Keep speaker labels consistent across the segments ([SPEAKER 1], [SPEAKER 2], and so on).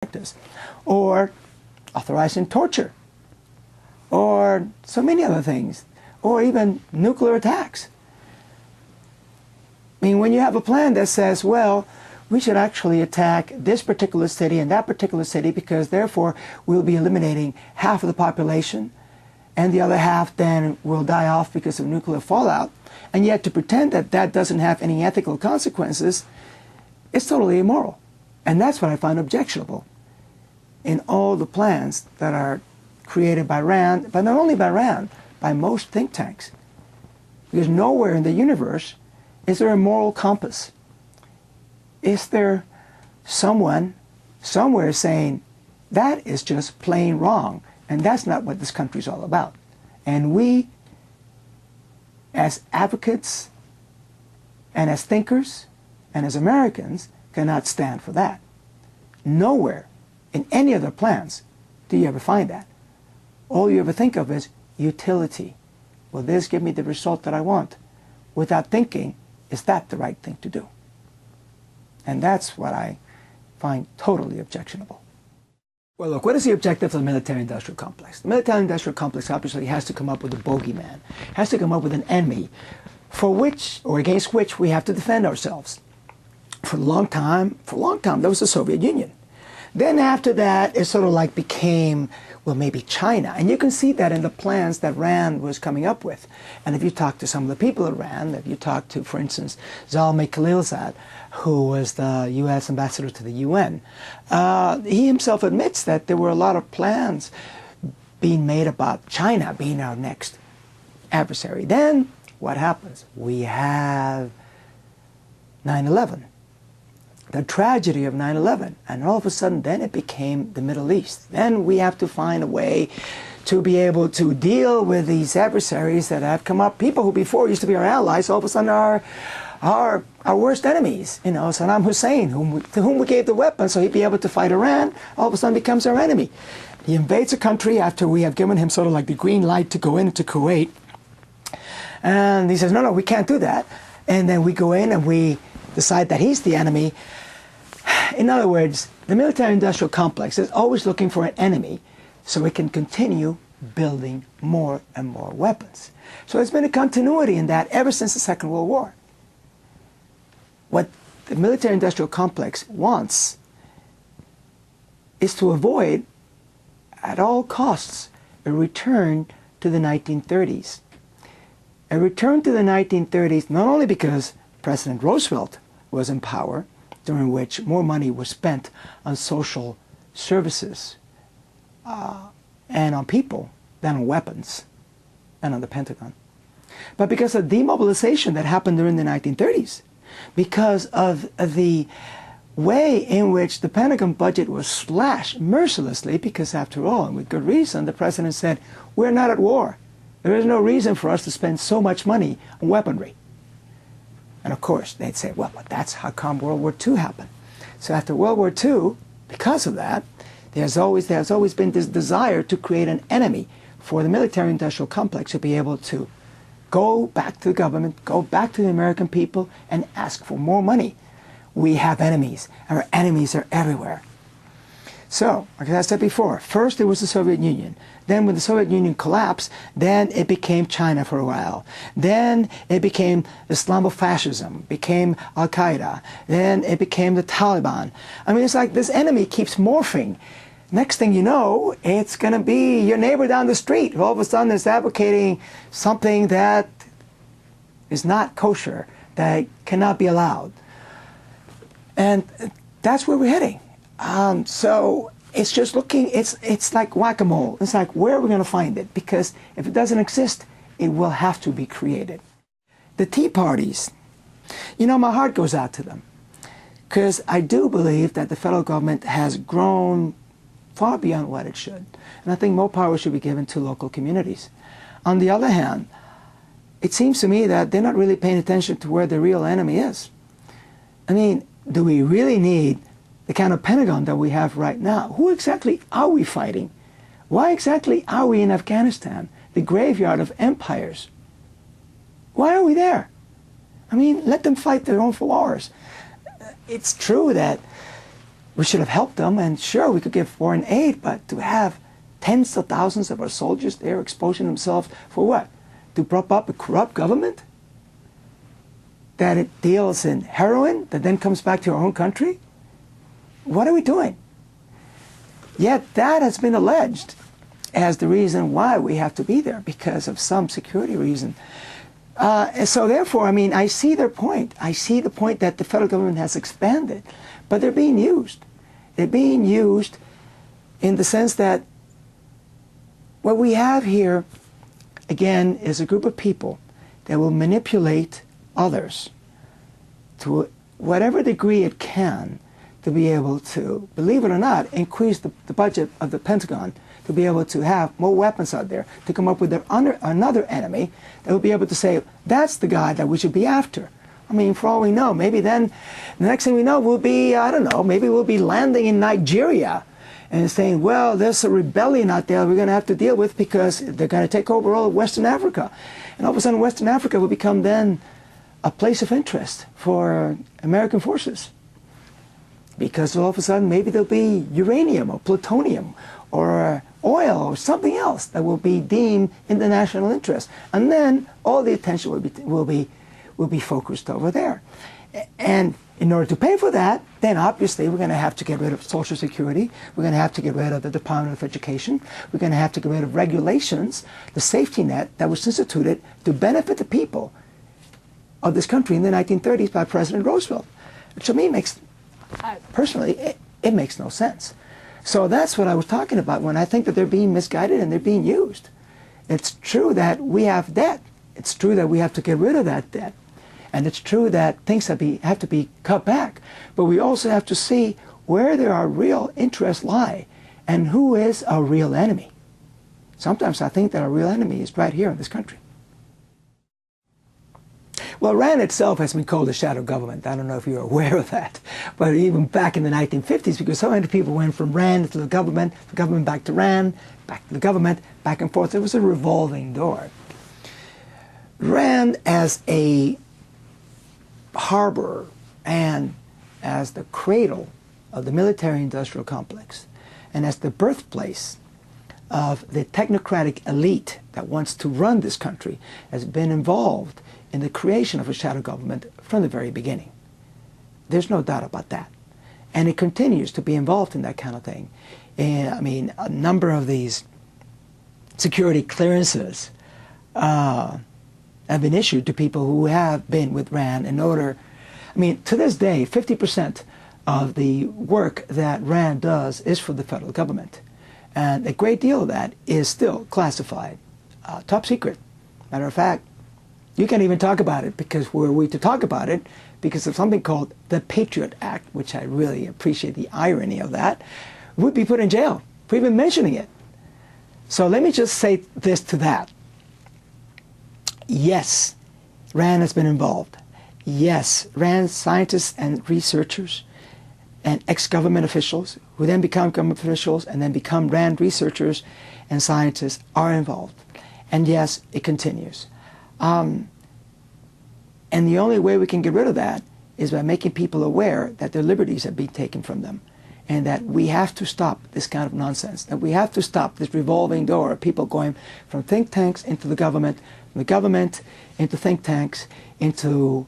[SPEAKER 1] practice, or authorizing torture, or so many other things, or even nuclear attacks. I mean, when you have a plan that says, well, we should actually attack this particular city and that particular city because therefore we'll be eliminating half of the population and the other half then will die off because of nuclear fallout, and yet to pretend that that doesn't have any ethical consequences is totally immoral. And that's what I find objectionable in all the plans that are created by RAND, but not only by RAND, by most think tanks. Because nowhere in the universe is there a moral compass. Is there someone somewhere saying that is just plain wrong, and that's not what this country is all about? And we, as advocates and as thinkers and as Americans, cannot stand for that. Nowhere in any of the plans do you ever find that. All you ever think of is utility. Will this give me the result that I want? Without thinking, is that the right thing to do? And that's what I find totally objectionable. Well, look, what is the objective of the military-industrial complex? The military-industrial complex obviously has to come up with a bogeyman, has to come up with an enemy for which, or against which, we have to defend ourselves. For a long time, that was the Soviet Union. Then after that, it sort of like became, well, maybe China. And you can see that in the plans that RAND was coming up with. And if you talk to some of the people at RAND, if you talk to, for instance, Zalmay Khalilzad, who was the U.S. ambassador to the UN, he himself admits that there were a lot of plans being made about China being our next adversary. Then what happens? We have 9/11. The tragedy of 9/11, and all of a sudden then it became the Middle East. Then we have to find a way to be able to deal with these adversaries that have come up, people who before used to be our allies, all of a sudden are our worst enemies. You know, Saddam Hussein, to whom we gave the weapons so he'd be able to fight Iran, all of a sudden becomes our enemy. He invades a country after we have given him sort of like the green light to go into Kuwait, and he says, no, we can't do that. And then we go in and we decide that he's the enemy. In other words, the military-industrial complex is always looking for an enemy so it can continue building more and more weapons. So there's been a continuity in that ever since the Second World War. What the military-industrial complex wants is to avoid, at all costs, a return to the 1930s. A return to the 1930s not only because President Roosevelt was in power, during which more money was spent on social services and on people than on weapons and on the Pentagon, but because of demobilization that happened during the 1930s, because of the way in which the Pentagon budget was slashed mercilessly, because after all, and with good reason, the president said, we're not at war. There is no reason for us to spend so much money on weaponry. And of course, they'd say, well, but that's how come World War II happened. So after World War II, because of that, there's always been this desire to create an enemy for the military-industrial complex to be able to go back to the government, go back to the American people, and ask for more money. We have enemies. Our enemies are everywhere. So, like I said before, first it was the Soviet Union. Then when the Soviet Union collapsed, then it became China for a while. Then it became Islamofascism, became Al-Qaeda. Then it became the Taliban. I mean, it's like this enemy keeps morphing. Next thing you know, it's going to be your neighbor down the street who all of a sudden is advocating something that is not kosher, that cannot be allowed. And that's where we're heading. So it's just looking, it's like whack-a-mole. It's like, where are we going to find it? Because if it doesn't exist, it will have to be created. The Tea Parties, you know, my heart goes out to them, because I do believe that the federal government has grown far beyond what it should. And I think more power should be given to local communities. On the other hand, it seems to me that they're not really paying attention to where the real enemy is. I mean, do we really need the kind of Pentagon that we have right now? Who exactly are we fighting? Why exactly are we in Afghanistan, the graveyard of empires? Why are we there? I mean, let them fight their own wars. It's true that we should have helped them, and sure, we could give foreign aid, but to have tens of thousands of our soldiers there exposing themselves for what? To prop up a corrupt government that it deals in heroin that then comes back to our own country? What are we doing? Yet that has been alleged as the reason why we have to be there, because of some security reason. And so therefore, I mean, I see their point. I see the point that the federal government has expanded, but they're being used. They're being used in the sense that what we have here, again, is a group of people that will manipulate others to whatever degree it can to be able to, believe it or not, increase the budget of the Pentagon, to be able to have more weapons out there, to come up with another enemy that will be able to say, that's the guy that we should be after. I mean, for all we know, maybe then the next thing we know we'll be, I don't know, maybe we'll be landing in Nigeria and saying, well, there's a rebellion out there we're going to have to deal with because they're going to take over all of Western Africa. And all of a sudden Western Africa will become then a place of interest for American forces. Because all of a sudden maybe there'll be uranium or plutonium or oil or something else that will be deemed in the national interest. And then all the attention will be focused over there. And in order to pay for that, then obviously we're going to have to get rid of Social Security. We're going to have to get rid of the Department of Education. We're going to have to get rid of regulations, the safety net that was instituted to benefit the people of this country in the 1930s by President Roosevelt. Which to me personally, it makes no sense. So that's what I was talking about when I think that they're being misguided and they're being used. It's true that we have debt. It's true that we have to get rid of that debt. And it's true that things have to be cut back. But we also have to see where there are real interests lie and who is our real enemy. Sometimes I think that our real enemy is right here in this country. Well, RAND itself has been called a shadow government. I don't know if you're aware of that. But even back in the 1950s, because so many people went from RAND to the government back to RAND, back to the government, back and forth. It was a revolving door. RAND as a harbor and as the cradle of the military-industrial complex and as the birthplace of the technocratic elite that wants to run this country has been involved in the creation of a shadow government from the very beginning. There's no doubt about that. And it continues to be involved in that kind of thing. And, I mean, a number of these security clearances have been issued to people who have been with RAND in order, I mean, to this day, 50% of the work that RAND does is for the federal government. And a great deal of that is still classified, top secret. Matter of fact, you can't even talk about it because were we to talk about it, because of something called the Patriot Act, which I really appreciate the irony of that, would be put in jail for even mentioning it. So let me just say this to that. Yes, RAND has been involved. Yes, RAND scientists and researchers and ex-government officials who then become government officials and then become RAND researchers and scientists are involved. And yes, it continues. And the only way we can get rid of that is by making people aware that their liberties have been taken from them and that we have to stop this kind of nonsense, that we have to stop this revolving door of people going from think tanks into the government, from the government into think tanks, into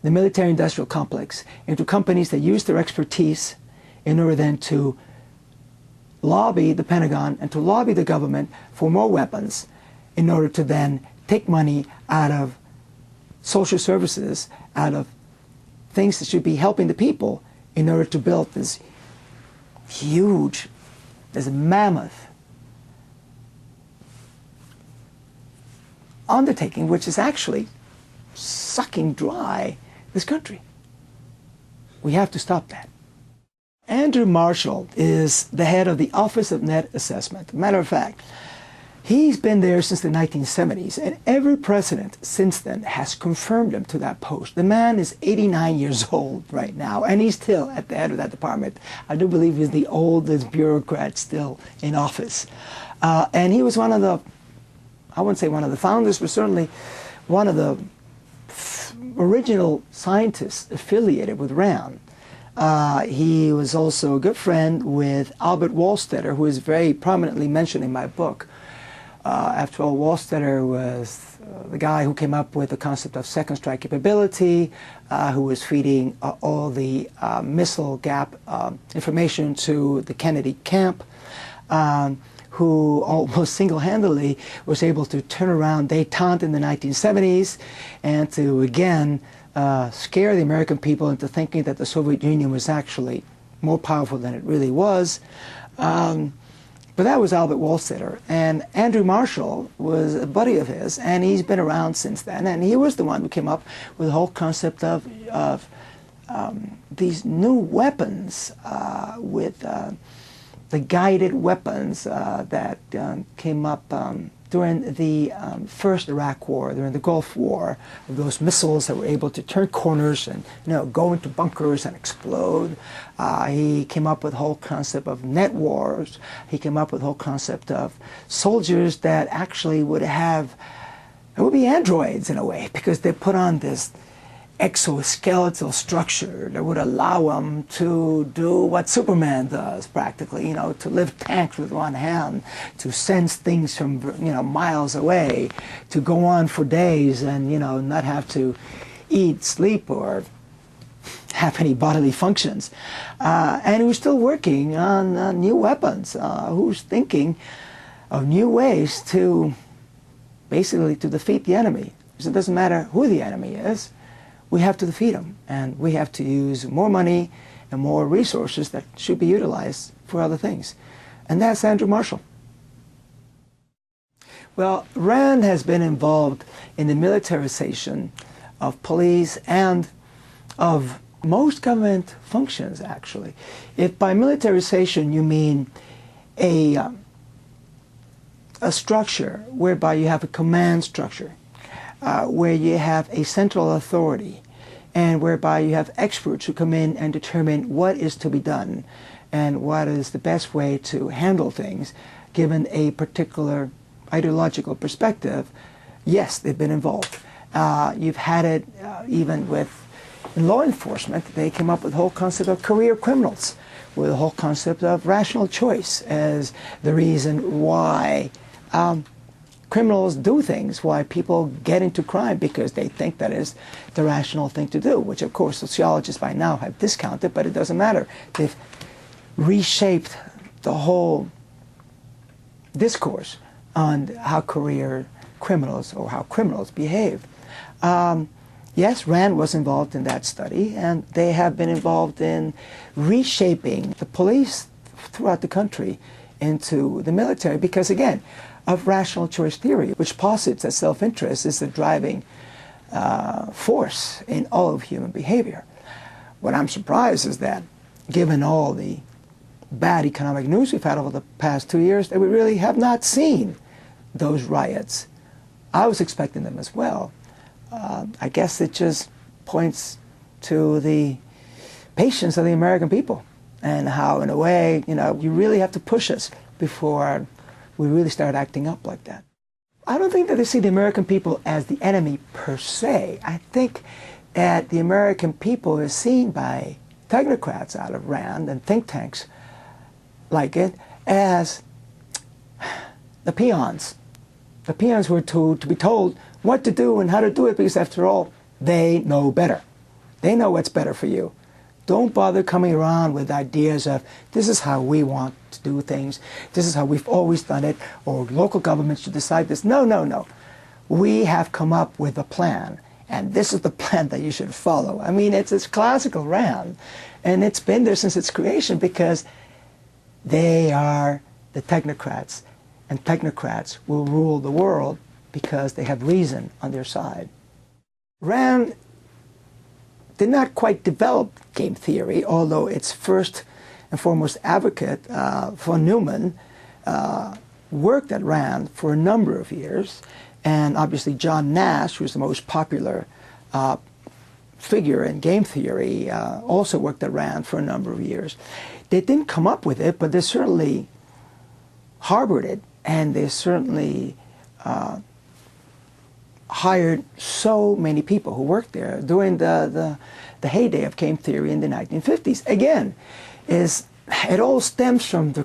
[SPEAKER 1] the military-industrial complex, into companies that use their expertise in order then to lobby the Pentagon and to lobby the government for more weapons in order to then take money out of social services, out of things that should be helping the people in order to build this huge, this mammoth undertaking, which is actually sucking dry this country. We have to stop that. Andrew Marshall is the head of the Office of Net Assessment. Matter of fact, he's been there since the 1970s, and every president since then has confirmed him to that post. The man is 89 years old right now, and he's still at the head of that department. I do believe he's the oldest bureaucrat still in office. And he was one of the, I wouldn't say one of the founders, but certainly one of the original scientists affiliated with RAND. He was also a good friend with Albert Wohlstetter, who is very prominently mentioned in my book. After all, Wohlstetter was the guy who came up with the concept of second strike capability, who was feeding all the missile gap information to the Kennedy camp, who almost single-handedly was able to turn around détente in the 1970s and to, again, scare the American people into thinking that the Soviet Union was actually more powerful than it really was. But that was Albert Wohlstetter. And Andrew Marshall was a buddy of his, and he's been around since then. And he was the one who came up with the whole concept of these new weapons, with the guided weapons that came up during the first Iraq War, during the Gulf War, those missiles that were able to turn corners and go into bunkers and explode. He came up with the whole concept of net wars. He came up with the whole concept of soldiers that actually would be androids in a way, because they put on this exoskeletal structure that would allow them to do what Superman does, practically, to lift tanks with one hand, to sense things from miles away, to go on for days and not have to eat, sleep, or have any bodily functions. And who's still working on new weapons, who's thinking of new ways to basically to defeat the enemy. Because it doesn't matter who the enemy is, we have to defeat them, and we have to use more money and more resources that should be utilized for other things. And that's Andrew Marshall. Well, RAND has been involved in the militarization of police and of most government functions, actually. If by militarization you mean a structure whereby you have a command structure, where you have a central authority, and whereby you have experts who come in and determine what is to be done and what is the best way to handle things given a particular ideological perspective, yes, they've been involved. You've had it even with law enforcement. They came up with the whole concept of career criminals, with the whole concept of rational choice as the reason why criminals do things, why people get into crime, because they think that is the rational thing to do, which of course sociologists by now have discounted, but it doesn't matter. They've reshaped the whole discourse on how career criminals or how criminals behave. Yes, RAND was involved in that study, and they have been involved in reshaping the police throughout the country into the military because, again, of rational choice theory, which posits that self-interest is the driving force in all of human behavior. What I'm surprised is that, given all the bad economic news we've had over the past 2 years, that we really have not seen those riots. I was expecting them as well. I guess it just points to the patience of the American people and how, in a way, you really have to push us before we really start acting up like that. I don't think that they see the American people as the enemy per se. I think that the American people is seen by technocrats out of RAND and think tanks like it as the peons. The peons were to be told what to do and how to do it because, after all, they know better. They know what's better for you. Don't bother coming around with ideas of this is how we want to do things, this is how we've always done it, or local governments should decide this. No, no, no. We have come up with a plan, and this is the plan that you should follow. I mean, it's classical RAND, and it's been there since its creation because they are the technocrats, and technocrats will rule the world because they have reason on their side. RAND did not quite develop game theory, although its first and foremost advocate, von Neumann, worked at RAND for a number of years, and obviously John Nash, who's the most popular figure in game theory, also worked at RAND for a number of years. They didn't come up with it, but they certainly harbored it, and they certainly hired so many people who worked there during the heyday of game theory in the 1950s. Again, it all stems from the